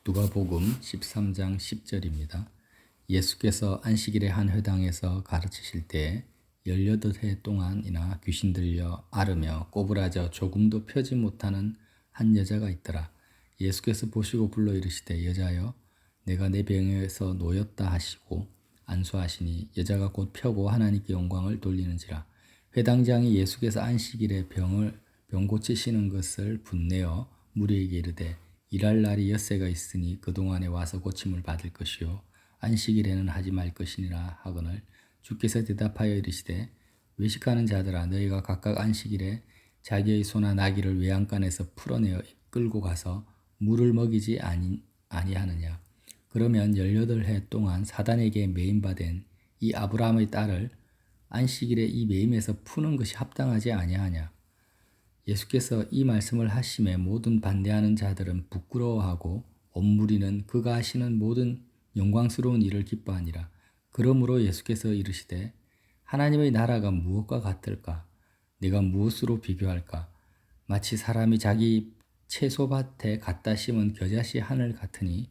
누가복음 13장 10절입니다. 예수께서 안식일의 한 회당에서 가르치실 때 18해 동안이나 귀신 들려 앓으며 꼬부라져 조금도 펴지 못하는 한 여자가 있더라. 예수께서 보시고 불러 이르시되 여자여 내가 내 병에서 놓였다 하시고 안수하시니 여자가 곧 펴고 하나님께 영광을 돌리는지라. 회당장이 예수께서 안식일에 병 고치시는 것을 분내어 무리에게 이르되 일할 날이 엿새가 있으니 그동안에 와서 고침을 받을 것이요 안식일에는 하지 말 것이니라 하거늘 주께서 대답하여 이르시되 외식하는 자들아 너희가 각각 안식일에 자기의 소나 나귀를 외양간에서 풀어내어 끌고 가서 물을 먹이지 아니하느냐. 그러면 18해 동안 사단에게 매임받은 이 아브라함의 딸을 안식일에 이 매임에서 푸는 것이 합당하지 아니하냐. 예수께서 이 말씀을 하심에 모든 반대하는 자들은 부끄러워하고 온 무리는 그가 하시는 모든 영광스러운 일을 기뻐하니라. 그러므로 예수께서 이르시되 하나님의 나라가 무엇과 같을까? 내가 무엇으로 비교할까? 마치 사람이 자기 채소밭에 갖다 심은 겨자씨 하늘 같으니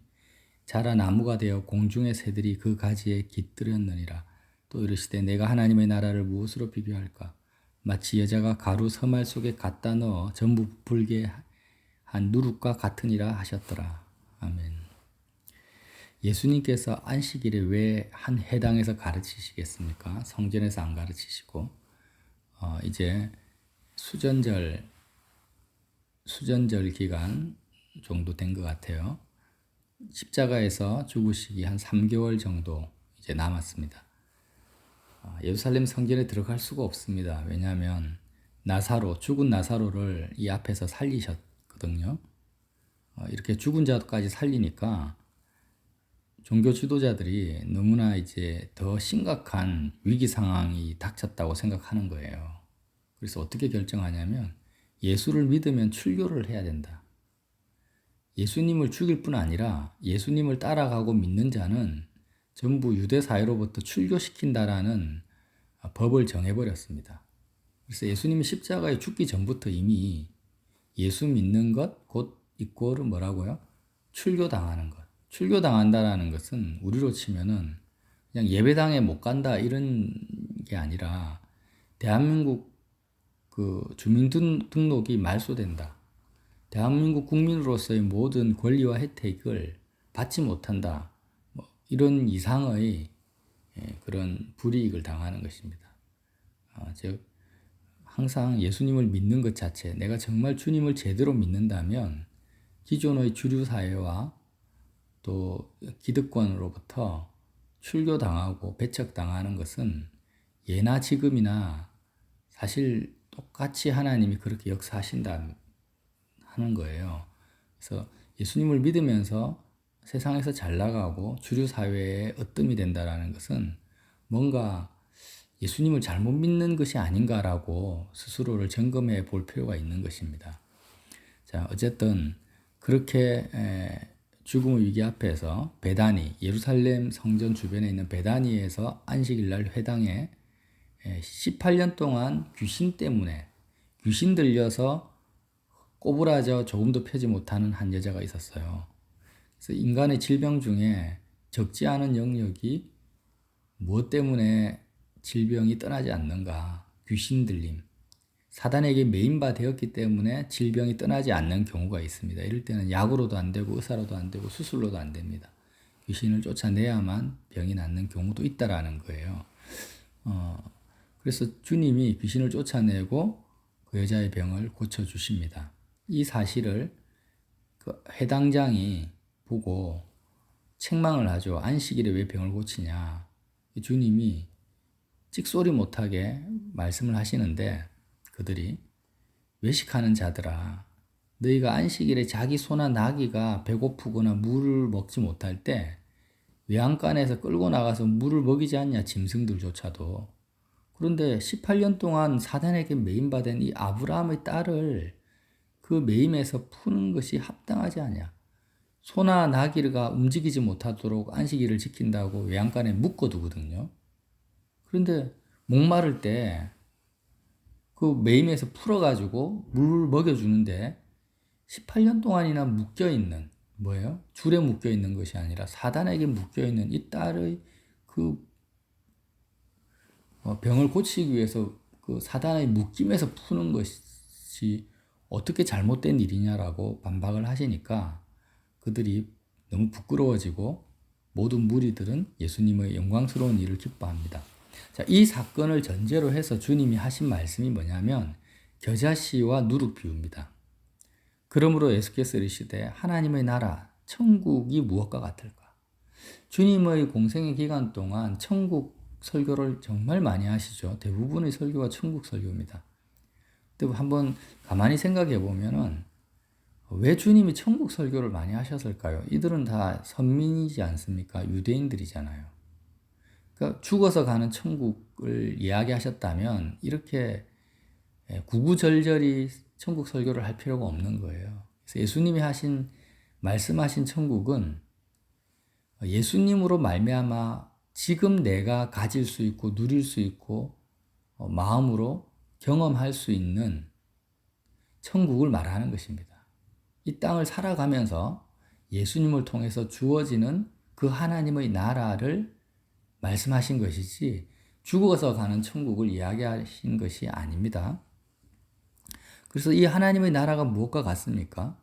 자라 나무가 되어 공중의 새들이 그 가지에 깃들였느니라. 또 이르시되 내가 하나님의 나라를 무엇으로 비교할까? 마치 여자가 가루 서말 속에 갖다 넣어 전부 부풀게 한 누룩과 같으니라 하셨더라. 아멘. 예수님께서 안식일에 왜 한 회당에서 가르치시겠습니까? 성전에서 안 가르치시고 이제 수전절 기간 정도 된 것 같아요. 십자가에서 죽으시기 한 3개월 정도 이제 남았습니다. 예루살렘 성전에 들어갈 수가 없습니다. 왜냐하면 죽은 나사로를 이 앞에서 살리셨거든요. 이렇게 죽은 자까지 살리니까 종교 지도자들이 너무나 이제 더 심각한 위기 상황이 닥쳤다고 생각하는 거예요. 그래서 어떻게 결정하냐면 예수를 믿으면 출교를 해야 된다. 예수님을 죽일 뿐 아니라 예수님을 따라가고 믿는 자는 전부 유대 사회로부터 출교시킨다라는 법을 정해버렸습니다. 그래서 예수님이 십자가에 죽기 전부터 이미 예수 믿는 것 곧 이꼬르 뭐라고요? 출교당하는 것. 출교당한다라는 것은 우리로 치면은 그냥 예배당에 못 간다 이런 게 아니라 대한민국 그 주민등록이 말소된다. 대한민국 국민으로서의 모든 권리와 혜택을 받지 못한다. 이런 이상의 그런 불이익을 당하는 것입니다. 즉 항상 예수님을 믿는 것 자체, 내가 정말 주님을 제대로 믿는다면 기존의 주류 사회와 또 기득권으로부터 출교당하고 배척당하는 것은 예나 지금이나 사실 똑같이 하나님이 그렇게 역사하신다 하는 거예요. 그래서 예수님을 믿으면서 세상에서 잘 나가고 주류 사회에 으뜸이 된다라는 것은 뭔가 예수님을 잘못 믿는 것이 아닌가라고 스스로를 점검해 볼 필요가 있는 것입니다. 자, 어쨌든 그렇게 죽음의 위기 앞에서 베다니, 예루살렘 성전 주변에 있는 베다니에서 안식일날 회당에 18년 동안 귀신 때문에 귀신 들려서 꼬부라져 조금도 펴지 못하는 한 여자가 있었어요. 그래서 인간의 질병 중에 적지 않은 영역이 무엇 때문에 질병이 떠나지 않는가? 귀신 들림. 사단에게 매인바 되었기 때문에 질병이 떠나지 않는 경우가 있습니다. 이럴 때는 약으로도 안 되고 의사로도 안 되고 수술로도 안 됩니다. 귀신을 쫓아내야만 병이 낫는 경우도 있다라는 거예요. 그래서 주님이 귀신을 쫓아내고 그 여자의 병을 고쳐주십니다. 이 사실을 그 해당장이 보고 책망을 하죠. 안식일에 왜 병을 고치냐. 주님이 찍소리 못하게 말씀을 하시는데 그들이 외식하는 자들아 너희가 안식일에 자기 소나 나귀가 배고프거나 물을 먹지 못할 때 외양간에서 끌고 나가서 물을 먹이지 않냐 짐승들조차도. 그런데 18년 동안 사단에게 매임받은 이 아브라함의 딸을 그 매임에서 푸는 것이 합당하지 않냐. 소나 나귀가 움직이지 못하도록 안식일을 지킨다고 외양간에 묶어두거든요. 그런데 목마를 때 그 매임에서 풀어가지고 물을 먹여주는데 18년 동안이나 묶여있는 뭐예요? 줄에 묶여 있는 것이 아니라 사단에게 묶여 있는 이 딸의 그 병을 고치기 위해서 그 사단의 묶임에서 푸는 것이 어떻게 잘못된 일이냐라고 반박을 하시니까 그들이 너무 부끄러워지고 모든 무리들은 예수님의 영광스러운 일을 기뻐합니다. 자, 이 사건을 전제로 해서 주님이 하신 말씀이 뭐냐면 겨자씨와 누룩 비유입니다. 그러므로 예수께서 이르시되 하나님의 나라 천국이 무엇과 같을까? 주님의 공생의 기간 동안 천국 설교를 정말 많이 하시죠. 대부분의 설교가 천국 설교입니다. 근데 한번 가만히 생각해 보면은 왜 주님이 천국 설교를 많이 하셨을까요? 이들은 다 선민이지 않습니까? 유대인들이잖아요. 그러니까 죽어서 가는 천국을 이야기하셨다면 이렇게 구구절절히 천국 설교를 할 필요가 없는 거예요. 그래서 예수님이 말씀하신 천국은 예수님으로 말미암아 지금 내가 가질 수 있고 누릴 수 있고 마음으로 경험할 수 있는 천국을 말하는 것입니다. 이 땅을 살아가면서 예수님을 통해서 주어지는 그 하나님의 나라를 말씀하신 것이지 죽어서 가는 천국을 이야기하신 것이 아닙니다. 그래서 이 하나님의 나라가 무엇과 같습니까?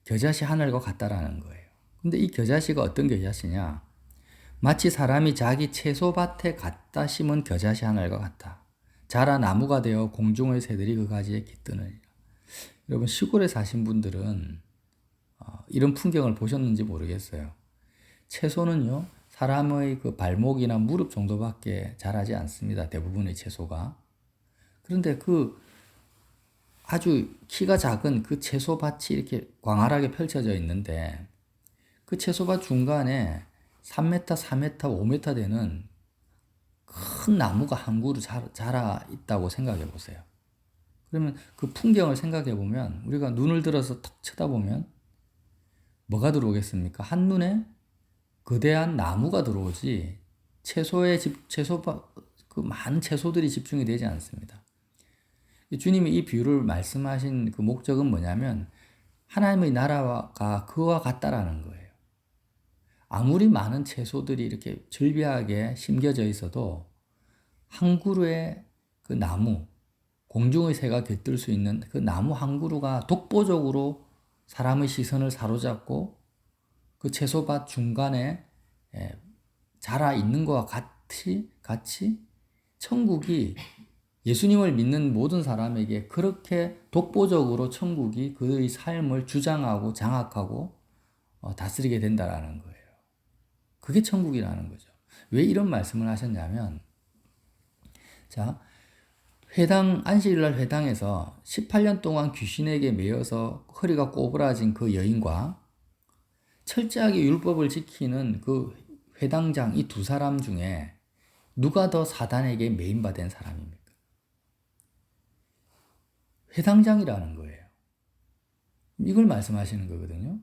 겨자씨 하늘과 같다라는 거예요. 근데 이 겨자씨가 어떤 겨자씨냐? 마치 사람이 자기 채소밭에 갖다 심은 겨자씨 하늘과 같다. 자라 나무가 되어 공중의 새들이 그 가지에 깃드느니라. 여러분 시골에 사신 분들은 이런 풍경을 보셨는지 모르겠어요. 채소는요, 사람의 그 발목이나 무릎 정도밖에 자라지 않습니다. 대부분의 채소가. 그런데 그 아주 키가 작은 그 채소밭이 이렇게 광활하게 펼쳐져 있는데 그 채소밭 중간에 3m, 4m, 5m 되는 큰 나무가 한 그루 자라 있다고 생각해 보세요. 그러면 그 풍경을 생각해 보면 우리가 눈을 들어서 탁 쳐다보면 뭐가 들어오겠습니까? 한눈에 거대한 나무가 들어오지 그 많은 채소들이 집중이 되지 않습니다. 주님이 이 비유를 말씀하신 그 목적은 뭐냐면 하나님의 나라가 그와 같다라는 거예요. 아무리 많은 채소들이 이렇게 즐비하게 심겨져 있어도 한 그루의 그 나무, 공중의 새가 깃들 수 있는 그 나무 한 그루가 독보적으로 사람의 시선을 사로잡고 그 채소밭 중간에 자라 있는 것과 같이 천국이 예수님을 믿는 모든 사람에게 그렇게 독보적으로 천국이 그의 삶을 주장하고 장악하고 다스리게 된다라는 거예요. 그게 천국이라는 거죠. 왜 이런 말씀을 하셨냐면, 자, 안식일날 회당에서 18년 동안 귀신에게 매여서 허리가 꼬부라진 그 여인과 철저하게 율법을 지키는 그 회당장 이 두 사람 중에 누가 더 사단에게 매인받은 사람입니까? 회당장이라는 거예요. 이걸 말씀하시는 거거든요.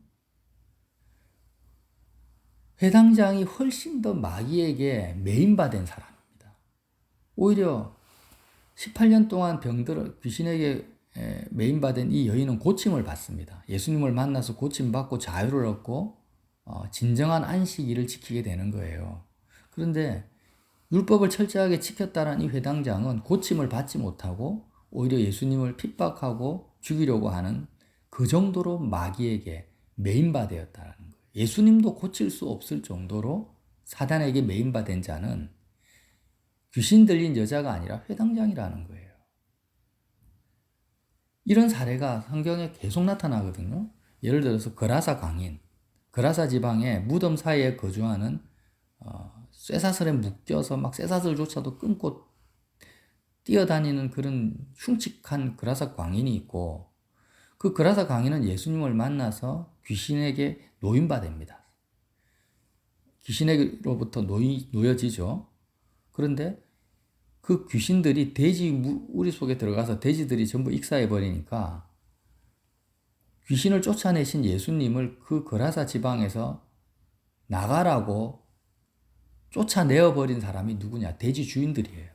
회당장이 훨씬 더 마귀에게 매인받은 사람입니다. 오히려 18년 동안 귀신에게 매인받은 이 여인은 고침을 받습니다. 예수님을 만나서 고침받고 자유를 얻고 진정한 안식일을 지키게 되는 거예요. 그런데 율법을 철저하게 지켰다는 이 회당장은 고침을 받지 못하고 오히려 예수님을 핍박하고 죽이려고 하는 그 정도로 마귀에게 매인받았다는 거예요. 예수님도 고칠 수 없을 정도로 사단에게 매인받은 자는 귀신 들린 여자가 아니라 회당장이라는 거예요. 이런 사례가 성경에 계속 나타나거든요. 예를 들어서 그라사 지방의 무덤 사이에 거주하는 쇠사슬에 묶여서 막 쇠사슬조차도 끊고 뛰어다니는 그런 흉측한 그라사 광인이 있고 그 그라사 광인은 예수님을 만나서 귀신에게 노인받습니다. 귀신에게로부터 놓여지죠. 그런데 그 귀신들이 돼지 우리 속에 들어가서 돼지들이 전부 익사해버리니까 귀신을 쫓아내신 예수님을 그 그라사 지방에서 나가라고 쫓아내어버린 사람이 누구냐? 돼지 주인들이에요.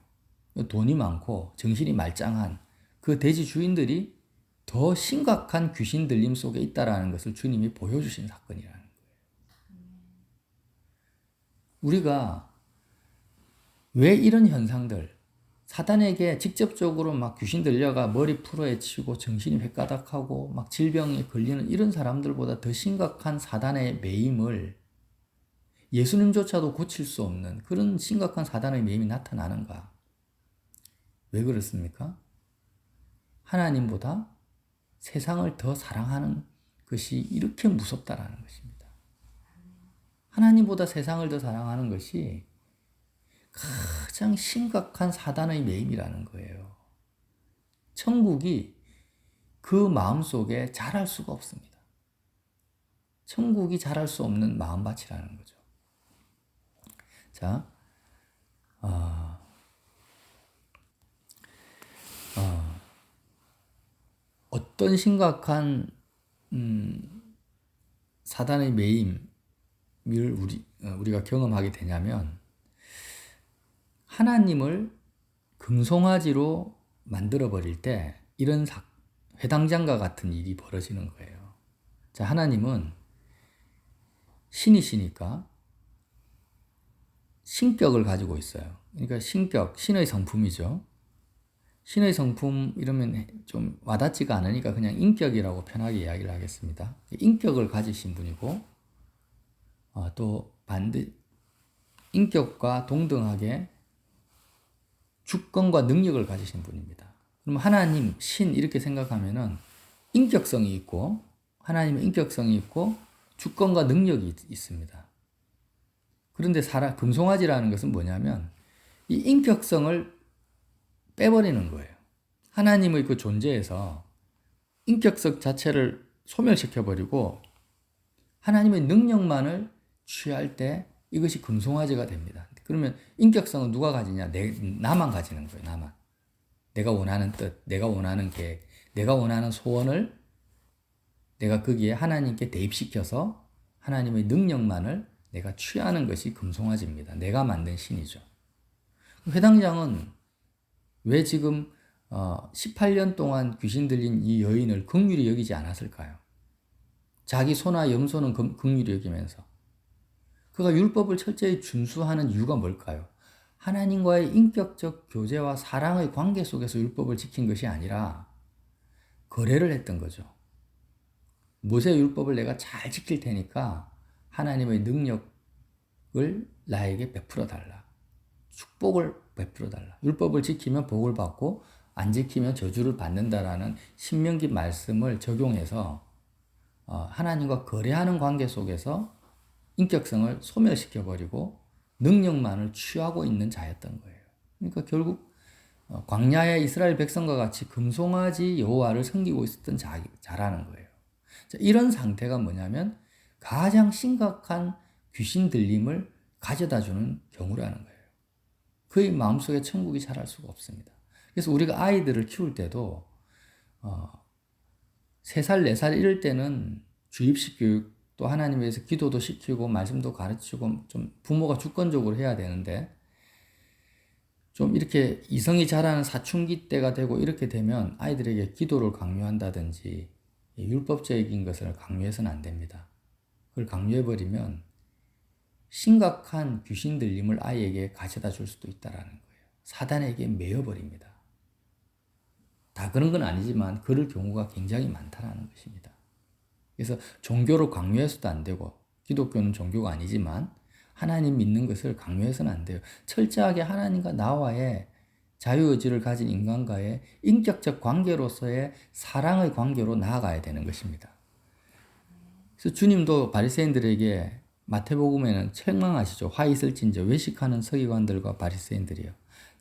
돈이 많고 정신이 말짱한 그 돼지 주인들이 더 심각한 귀신 들림 속에 있다라는 것을 주님이 보여주신 사건이라는 거예요. 우리가 왜 이런 현상들, 사단에게 직접적으로 막 귀신 들려가 머리 풀어헤치고 정신이 획가닥하고 막 질병에 걸리는 이런 사람들보다 더 심각한 사단의 매임을 예수님조차도 고칠 수 없는 그런 심각한 사단의 매임이 나타나는가? 왜 그렇습니까? 하나님보다 세상을 더 사랑하는 것이 이렇게 무섭다라는 것입니다. 하나님보다 세상을 더 사랑하는 것이 가장 심각한 사단의 매임이라는 거예요. 천국이 그 마음속에 자랄 수가 없습니다. 천국이 자랄 수 없는 마음밭이라는 거죠. 자, 어떤 심각한 사단의 매임을 우리가 경험하게 되냐면 하나님을 금송아지로 만들어버릴 때 이런 회당장과 같은 일이 벌어지는 거예요. 자, 하나님은 신이시니까 신격을 가지고 있어요. 그러니까 신격, 신의 성품이죠. 신의 성품 이러면 좀 와닿지가 않으니까 그냥 인격이라고 편하게 이야기를 하겠습니다. 인격을 가지신 분이고 또 인격과 동등하게 주권과 능력을 가지신 분입니다. 그럼 하나님, 신 이렇게 생각하면은 인격성이 있고 하나님의 인격성이 있고 주권과 능력이 있습니다. 그런데 금송아지라는 것은 뭐냐면 이 인격성을 빼버리는 거예요. 하나님의 그 존재에서 인격성 자체를 소멸시켜버리고 하나님의 능력만을 취할 때 이것이 금송아지가 됩니다. 그러면 인격성은 누가 가지냐? 나만 가지는 거예요. 나만. 내가 원하는 뜻, 내가 원하는 계획, 내가 원하는 소원을 내가 거기에 하나님께 대입시켜서 하나님의 능력만을 내가 취하는 것이 금송아지입니다. 내가 만든 신이죠. 회당장은 왜 지금 18년 동안 귀신 들린 이 여인을 긍휼히 여기지 않았을까요? 자기 소나 염소는 긍휼히 여기면서 그가 율법을 철저히 준수하는 이유가 뭘까요? 하나님과의 인격적 교제와 사랑의 관계 속에서 율법을 지킨 것이 아니라 거래를 했던 거죠. 모세 율법을 내가 잘 지킬 테니까 하나님의 능력을 나에게 베풀어 달라. 축복을 베풀어 달라. 율법을 지키면 복을 받고 안 지키면 저주를 받는다라는 신명기 말씀을 적용해서 하나님과 거래하는 관계 속에서 인격성을 소멸시켜버리고 능력만을 취하고 있는 자였던 거예요. 그러니까 결국 광야의 이스라엘 백성과 같이 금송아지 여호와를 섬기고 있었던 자라는 거예요. 자, 이런 상태가 뭐냐면 가장 심각한 귀신 들림을 가져다주는 경우라는 거예요. 그의 마음속에 천국이 자랄 수가 없습니다. 그래서 우리가 아이들을 키울 때도 3살, 4살 이럴 때는 주입식 교육 또 하나님 위해서 기도도 시키고 말씀도 가르치고 좀 부모가 주권적으로 해야 되는데 좀 이렇게 이성이 자라는 사춘기 때가 되고 이렇게 되면 아이들에게 기도를 강요한다든지 율법적인 것을 강요해서는 안 됩니다. 그걸 강요해버리면 심각한 귀신 들림을 아이에게 가져다 줄 수도 있다는 거예요. 사단에게 매여버립니다. 다 그런 건 아니지만 그럴 경우가 굉장히 많다는 것입니다. 그래서 종교를 강요해서도 안 되고 기독교는 종교가 아니지만 하나님 믿는 것을 강요해서는 안 돼요. 철저하게 하나님과 나와의 자유의지를 가진 인간과의 인격적 관계로서의 사랑의 관계로 나아가야 되는 것입니다. 그래서 주님도 바리새인들에게 마태복음에는 책망하시죠. 화 있을진저 외식하는 서기관들과 바리새인들이요.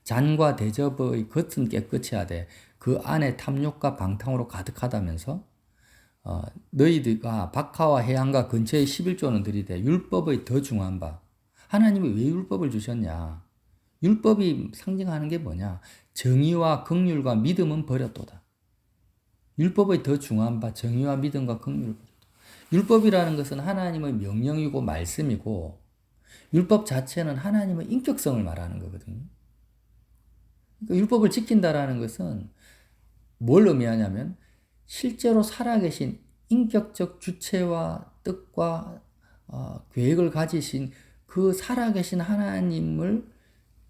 잔과 대접의 겉은 깨끗이 하되 그 안에 탐욕과 방탕으로 가득하다면서 너희들과 박하와 해안과 근처의 11조는 들이되 율법의 더 중한 바 하나님이 왜 율법을 주셨냐? 율법이 상징하는 게 뭐냐? 정의와 긍휼과 믿음은 버렸도다. 율법의 더 중한 바 정의와 믿음과 긍휼을 버렸다. 율법이라는 것은 하나님의 명령이고 말씀이고 율법 자체는 하나님의 인격성을 말하는 거거든요. 그러니까 율법을 지킨다라는 것은 뭘 의미하냐면 실제로 살아계신 인격적 주체와 뜻과 계획을 가지신 그 살아계신 하나님을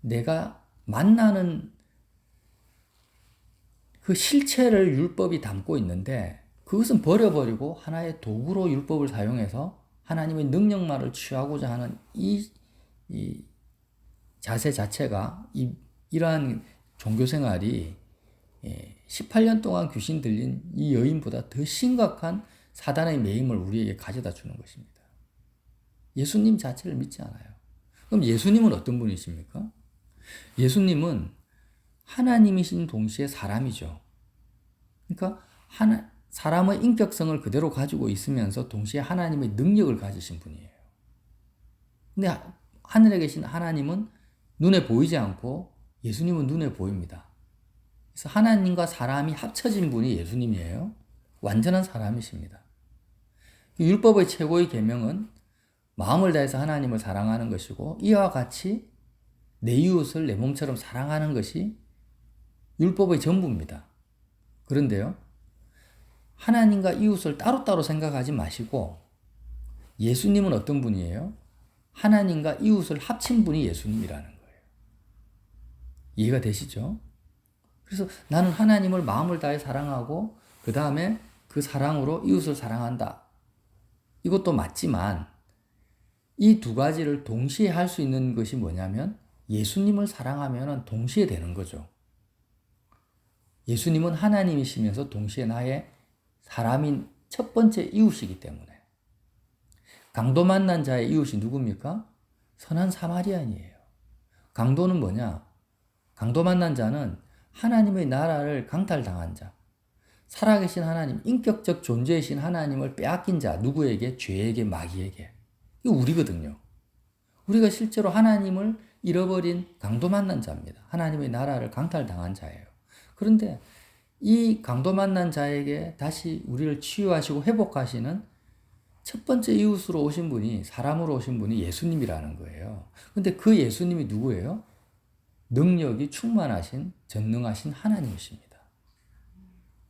내가 만나는 그 실체를 율법이 담고 있는데, 그것은 버려버리고 하나의 도구로 율법을 사용해서 하나님의 능력만을 취하고자 하는 이 자세 자체가, 이러한 종교생활이 18년 동안 귀신 들린 이 여인보다 더 심각한 사단의 매임을 우리에게 가져다 주는 것입니다. 예수님 자체를 믿지 않아요. 그럼 예수님은 어떤 분이십니까? 예수님은 하나님이신 동시에 사람이죠. 그러니까 사람의 인격성을 그대로 가지고 있으면서 동시에 하나님의 능력을 가지신 분이에요. 근데 하늘에 계신 하나님은 눈에 보이지 않고 예수님은 눈에 보입니다. 그래서 하나님과 사람이 합쳐진 분이 예수님이에요. 완전한 사람이십니다. 율법의 최고의 계명은 마음을 다해서 하나님을 사랑하는 것이고, 이와 같이 내 이웃을 내 몸처럼 사랑하는 것이 율법의 전부입니다. 그런데요, 하나님과 이웃을 따로따로 생각하지 마시고, 예수님은 어떤 분이에요? 하나님과 이웃을 합친 분이 예수님이라는 거예요. 이해가 되시죠? 그래서 나는 하나님을 마음을 다해 사랑하고 그 다음에 그 사랑으로 이웃을 사랑한다. 이것도 맞지만 이 두 가지를 동시에 할 수 있는 것이 뭐냐면, 예수님을 사랑하면 동시에 되는 거죠. 예수님은 하나님이시면서 동시에 나의 사람인 첫 번째 이웃이기 때문에. 강도 만난 자의 이웃이 누굽니까? 선한 사마리아인이에요. 강도는 뭐냐? 강도 만난 자는 하나님의 나라를 강탈당한 자, 살아계신 하나님, 인격적 존재이신 하나님을 빼앗긴 자, 누구에게? 죄에게, 마귀에게. 이거 우리거든요. 우리가 실제로 하나님을 잃어버린 강도 만난 자입니다. 하나님의 나라를 강탈당한 자예요. 그런데 이 강도 만난 자에게 다시 우리를 치유하시고 회복하시는 첫 번째 이웃으로 오신 분이, 사람으로 오신 분이 예수님이라는 거예요. 근데 그 예수님이 누구예요? 능력이 충만하신, 전능하신 하나님이십니다.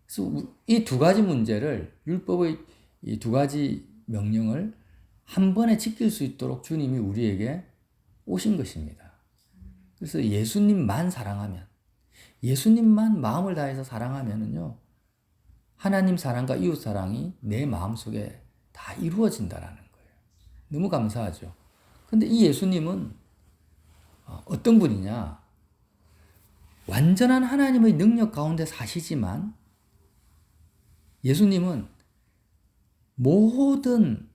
그래서 이 두 가지 문제를, 율법의 이 두 가지 명령을 한 번에 지킬 수 있도록 주님이 우리에게 오신 것입니다. 그래서 예수님만 사랑하면, 예수님만 마음을 다해서 사랑하면은요, 하나님 사랑과 이웃 사랑이 내 마음속에 다 이루어진다라는 거예요. 너무 감사하죠. 근데 이 예수님은 어떤 분이냐? 완전한 하나님의 능력 가운데 사시지만, 예수님은 모든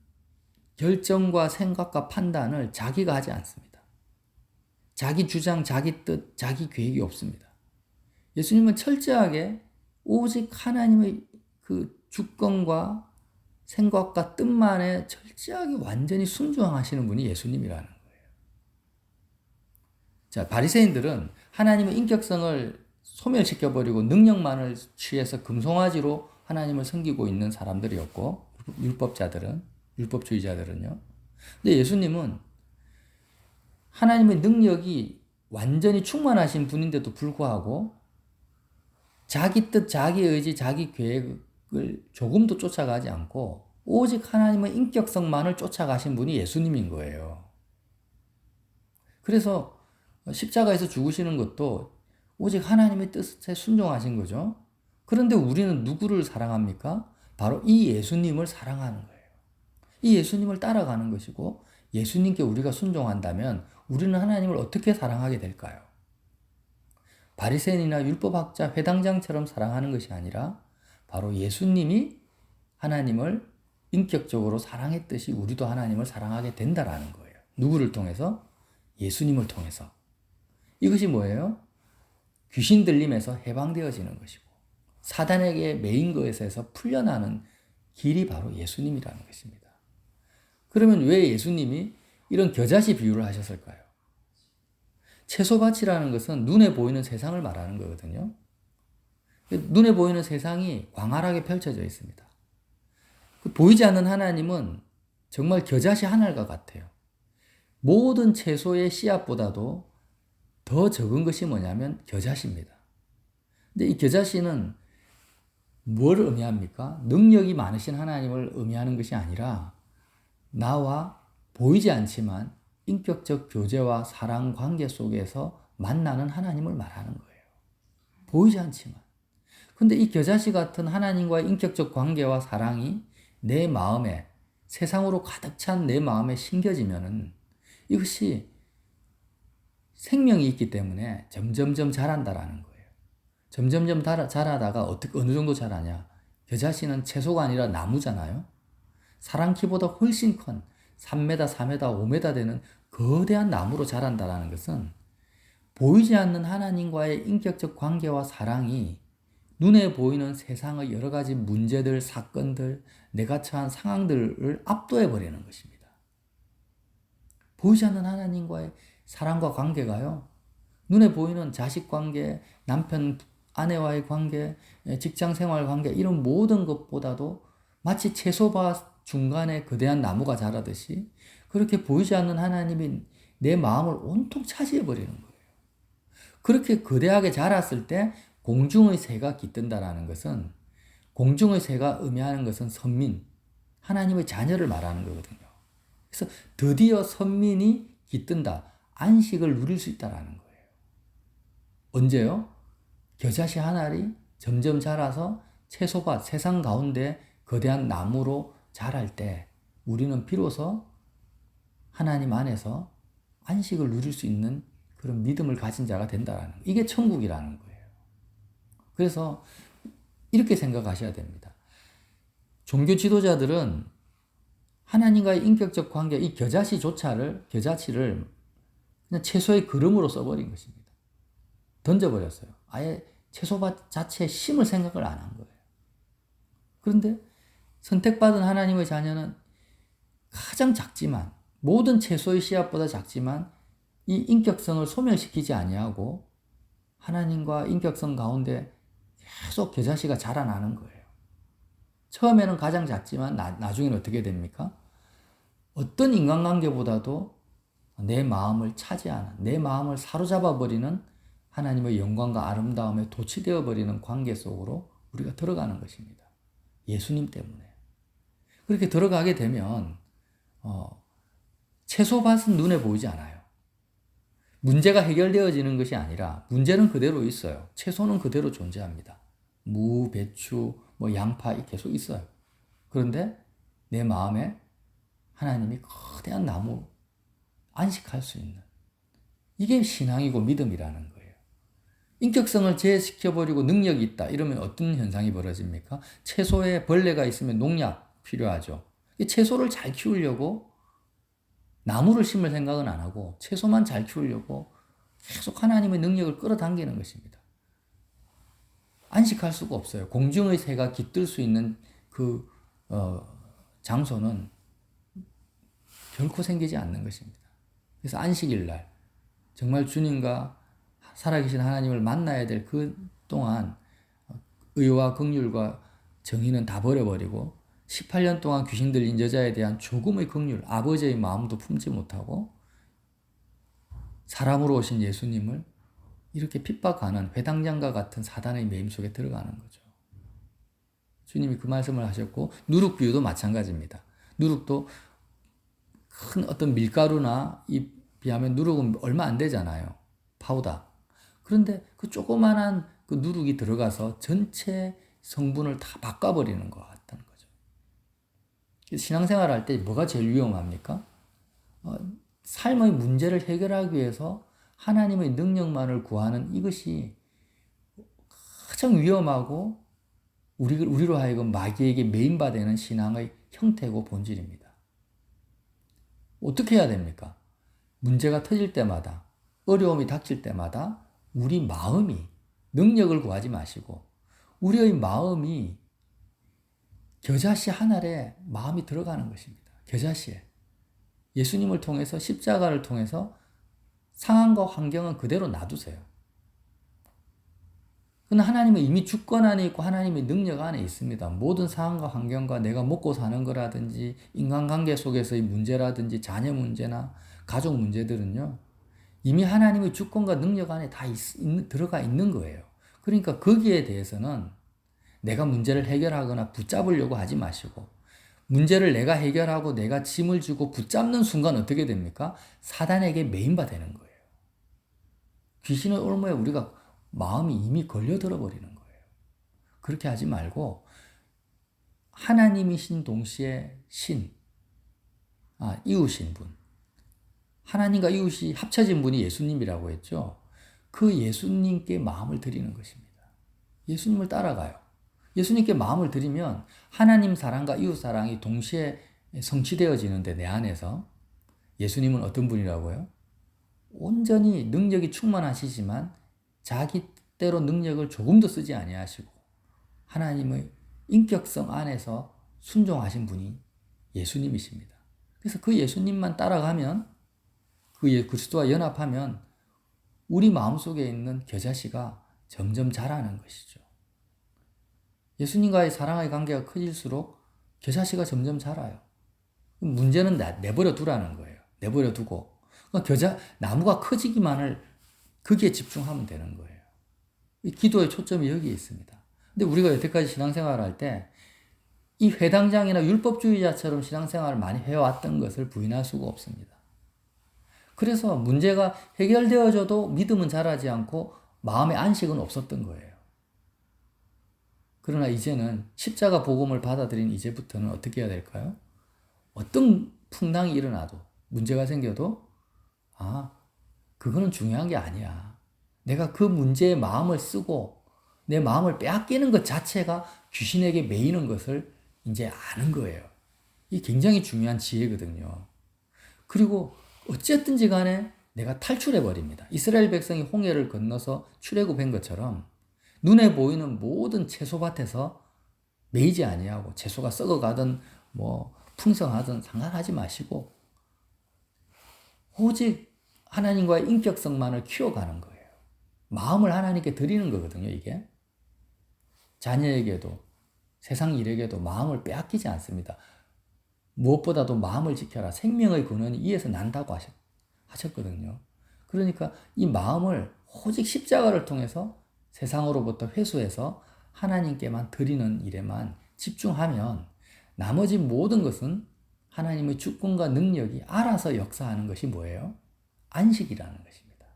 결정과 생각과 판단을 자기가 하지 않습니다. 자기 주장, 자기 뜻, 자기 계획이 없습니다. 예수님은 철저하게 오직 하나님의 그 주권과 생각과 뜻만에 철저하게 완전히 순종하시는 분이 예수님이라는 거예요. 자, 바리새인들은 하나님의 인격성을 소멸시켜버리고 능력만을 취해서 금송아지로 하나님을 섬기고 있는 사람들이었고, 율법주의자들은요. 근데 예수님은 하나님의 능력이 완전히 충만하신 분인데도 불구하고 자기 뜻, 자기 의지, 자기 계획을 조금도 쫓아가지 않고 오직 하나님의 인격성만을 쫓아가신 분이 예수님인 거예요. 그래서 십자가에서 죽으시는 것도 오직 하나님의 뜻에 순종하신 거죠. 그런데 우리는 누구를 사랑합니까? 바로 이 예수님을 사랑하는 거예요. 이 예수님을 따라가는 것이고, 예수님께 우리가 순종한다면 우리는 하나님을 어떻게 사랑하게 될까요? 바리새인이나 율법학자, 회당장처럼 사랑하는 것이 아니라 바로 예수님이 하나님을 인격적으로 사랑했듯이 우리도 하나님을 사랑하게 된다라는 거예요. 누구를 통해서? 예수님을 통해서. 이것이 뭐예요? 귀신 들림에서 해방되어지는 것이고, 사단에게 매인 것에서 풀려나는 길이 바로 예수님이라는 것입니다. 그러면 왜 예수님이 이런 겨자씨 비유를 하셨을까요? 채소밭이라는 것은 눈에 보이는 세상을 말하는 거거든요. 눈에 보이는 세상이 광활하게 펼쳐져 있습니다. 보이지 않는 하나님은 정말 겨자씨 하나가 같아요. 모든 채소의 씨앗보다도 더 적은 것이 뭐냐면 겨자씨입니다. 근데 이 겨자씨는 뭘 의미합니까? 능력이 많으신 하나님을 의미하는 것이 아니라 나와 보이지 않지만 인격적 교제와 사랑 관계 속에서 만나는 하나님을 말하는 거예요. 보이지 않지만. 근데 이 겨자씨 같은 하나님과의 인격적 관계와 사랑이 내 마음에, 세상으로 가득 찬 내 마음에 심겨지면은 이것이 생명이 있기 때문에 점점점 자란다라는 거예요. 점점점 자라다가 어느 정도 자라냐? 겨자씨는 채소가 아니라 나무잖아요. 사람 키보다 훨씬 큰 3m, 4m, 5m 되는 거대한 나무로 자란다라는 것은 보이지 않는 하나님과의 인격적 관계와 사랑이 눈에 보이는 세상의 여러 가지 문제들, 사건들, 내가 처한 상황들을 압도해 버리는 것입니다. 보이지 않는 하나님과의 사랑과 관계가요, 눈에 보이는 자식 관계, 남편, 아내와의 관계, 직장 생활 관계, 이런 모든 것보다도 마치 채소밭 중간에 거대한 나무가 자라듯이 그렇게 보이지 않는 하나님이 내 마음을 온통 차지해 버리는 거예요. 그렇게 거대하게 자랐을 때 공중의 새가 깃든다라는 것은, 공중의 새가 의미하는 것은 선민, 하나님의 자녀를 말하는 거거든요. 그래서 드디어 선민이 깃든다, 안식을 누릴 수 있다라는 거예요. 언제요? 겨자씨 한 알이 점점 자라서 채소밭, 세상 가운데 거대한 나무로 자랄 때 우리는 비로소 하나님 안에서 안식을 누릴 수 있는 그런 믿음을 가진 자가 된다라는 거예요. 이게 천국이라는 거예요. 그래서 이렇게 생각하셔야 됩니다. 종교 지도자들은 하나님과의 인격적 관계, 이 겨자씨를 그냥 채소의 그름으로 써버린 것입니다. 던져버렸어요. 아예 채소밭 자체의 심을 생각을 안 한 거예요. 그런데 선택받은 하나님의 자녀는 가장 작지만, 모든 채소의 씨앗보다 작지만 이 인격성을 소멸시키지 아니하고 하나님과 인격성 가운데 계속 겨자씨가 자라나는 거예요. 처음에는 가장 작지만 나중에는 어떻게 됩니까? 어떤 인간관계보다도 내 마음을 차지하는, 내 마음을 사로잡아 버리는 하나님의 영광과 아름다움에 도취되어 버리는 관계 속으로 우리가 들어가는 것입니다. 예수님 때문에. 그렇게 들어가게 되면 채소밭은 눈에 보이지 않아요. 문제가 해결되어지는 것이 아니라 문제는 그대로 있어요. 채소는 그대로 존재합니다. 무, 배추, 양파 계속 있어요. 그런데 내 마음에 하나님이 거대한 나무, 안식할 수 있는, 이게 신앙이고 믿음이라는 거예요. 인격성을 제시켜버리고 능력이 있다 이러면 어떤 현상이 벌어집니까? 채소에 벌레가 있으면 농약 필요하죠. 이 채소를 잘 키우려고 나무를 심을 생각은 안 하고 채소만 잘 키우려고 계속 하나님의 능력을 끌어당기는 것입니다. 안식할 수가 없어요. 공중의 새가 깃들 수 있는 그 장소는 결코 생기지 않는 것입니다. 그래서 안식일 날 정말 주님과 살아계신 하나님을 만나야 될 그 동안 의와 긍휼과 정의는 다 버려버리고 18년 동안 귀신 들린 여자에 대한 조금의 긍휼, 아버지의 마음도 품지 못하고 사람으로 오신 예수님을 이렇게 핍박하는 회당장과 같은 사단의 매임 속에 들어가는 거죠. 주님이 그 말씀을 하셨고, 누룩 비유도 마찬가지입니다. 누룩도 큰 어떤 밀가루나 이 비하면 누룩은 얼마 안 되잖아요. 파우더. 그런데 그 조그만한 그 누룩이 들어가서 전체 성분을 다 바꿔버리는 것 같다는 거죠. 신앙생활 할 때 뭐가 제일 위험합니까? 삶의 문제를 해결하기 위해서 하나님의 능력만을 구하는 이것이 가장 위험하고 우리로 하여금 마귀에게 매인받는 신앙의 형태고 본질입니다. 어떻게 해야 됩니까? 문제가 터질 때마다, 어려움이 닥칠 때마다 우리 마음이, 능력을 구하지 마시고 우리의 마음이 겨자씨 한 알에 마음이 들어가는 것입니다. 겨자씨에. 예수님을 통해서, 십자가를 통해서 상황과 환경은 그대로 놔두세요. 그러나 하나님은 이미 주권 안에 있고 하나님의 능력 안에 있습니다. 모든 상황과 환경과 내가 먹고 사는 거라든지 인간관계 속에서의 문제라든지 자녀 문제나 가족 문제들은요, 이미 하나님의 주권과 능력 안에 다 들어가 있는 거예요. 그러니까 거기에 대해서는 내가 문제를 해결하거나 붙잡으려고 하지 마시고 문제를 내가 해결하고 내가 짐을 지고 붙잡는 순간 어떻게 됩니까? 사단에게 메인바 되는 거예요. 귀신의 올무에 우리가 마음이 이미 걸려들어 버리는 거예요. 그렇게 하지 말고 하나님이신 동시에 이웃인 분. 하나님과 이웃이 합쳐진 분이 예수님이라고 했죠. 그 예수님께 마음을 드리는 것입니다. 예수님을 따라가요. 예수님께 마음을 드리면 하나님 사랑과 이웃 사랑이 동시에 성취되어지는데 내 안에서 예수님은 어떤 분이라고요? 온전히 능력이 충만하시지만 자기 때로 능력을 조금도 쓰지 아니하시고 하나님의 인격성 안에서 순종하신 분이 예수님이십니다. 그래서 그 예수님만 따라가면 그 그리스도와 연합하면 우리 마음속에 있는 겨자씨가 점점 자라는 것이죠. 예수님과의 사랑의 관계가 커질수록 겨자씨가 점점 자라요. 문제는 내버려 두라는 거예요. 내버려 두고 나무가 커지기만을 거기에 집중하면 되는 거예요. 이 기도의 초점이 여기에 있습니다. 근데 우리가 여태까지 신앙생활을 할 때 이 회당장이나 율법주의자처럼 신앙생활을 많이 해왔던 것을 부인할 수가 없습니다. 그래서 문제가 해결되어져도 믿음은 자라지 않고 마음의 안식은 없었던 거예요. 그러나 이제는 십자가 복음을 받아들인 이제부터는 어떻게 해야 될까요? 어떤 풍랑이 일어나도 문제가 생겨도 그거는 중요한 게 아니야. 내가 그 문제에 마음을 쓰고 내 마음을 빼앗기는 것 자체가 귀신에게 매이는 것을 이제 아는 거예요. 이게 굉장히 중요한 지혜거든요. 그리고 어쨌든지 간에 내가 탈출해 버립니다. 이스라엘 백성이 홍해를 건너서 출애굽한 것처럼 눈에 보이는 모든 채소밭에서 매이지 아니하고 채소가 썩어가든 풍성하든 상관하지 마시고 오직 하나님과의 인격성만을 키워가는 거예요. 마음을 하나님께 드리는 거거든요, 이게. 자녀에게도 세상 일에게도 마음을 빼앗기지 않습니다. 무엇보다도 마음을 지켜라. 생명의 근원이 이에서 난다고 하셨거든요. 그러니까 이 마음을 오직 십자가를 통해서 세상으로부터 회수해서 하나님께만 드리는 일에만 집중하면 나머지 모든 것은 하나님의 주권과 능력이 알아서 역사하는 것이 뭐예요? 안식이라는 것입니다.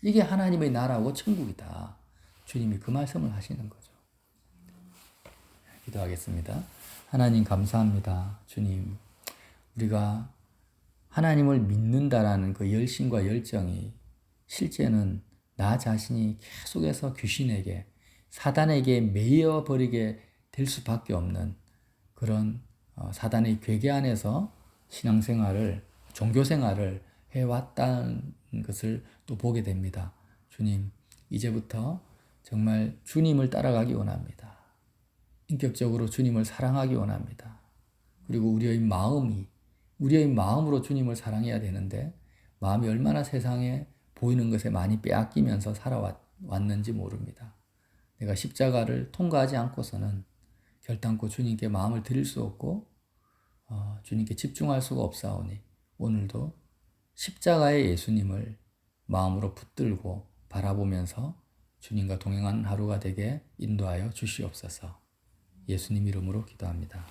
이게 하나님의 나라고 천국이다. 주님이 그 말씀을 하시는 거죠. 기도하겠습니다. 하나님 감사합니다. 주님, 우리가 하나님을 믿는다라는 그 열심과 열정이 실제는 나 자신이 계속해서 귀신에게, 사단에게 매여버리게 될 수밖에 없는 그런 사단의 괴계 안에서 신앙생활을, 종교생활을 해왔다는 것을 또 보게 됩니다. 주님, 이제부터 정말 주님을 따라가기 원합니다. 인격적으로 주님을 사랑하기 원합니다. 그리고 우리의 마음으로 주님을 사랑해야 되는데 마음이 얼마나 세상에 보이는 것에 많이 빼앗기면서 살아왔는지 모릅니다. 내가 십자가를 통과하지 않고서는 결단코 주님께 마음을 드릴 수 없고 주님께 집중할 수가 없사오니 오늘도 십자가의 예수님을 마음으로 붙들고 바라보면서 주님과 동행하는 하루가 되게 인도하여 주시옵소서. 예수님 이름으로 기도합니다.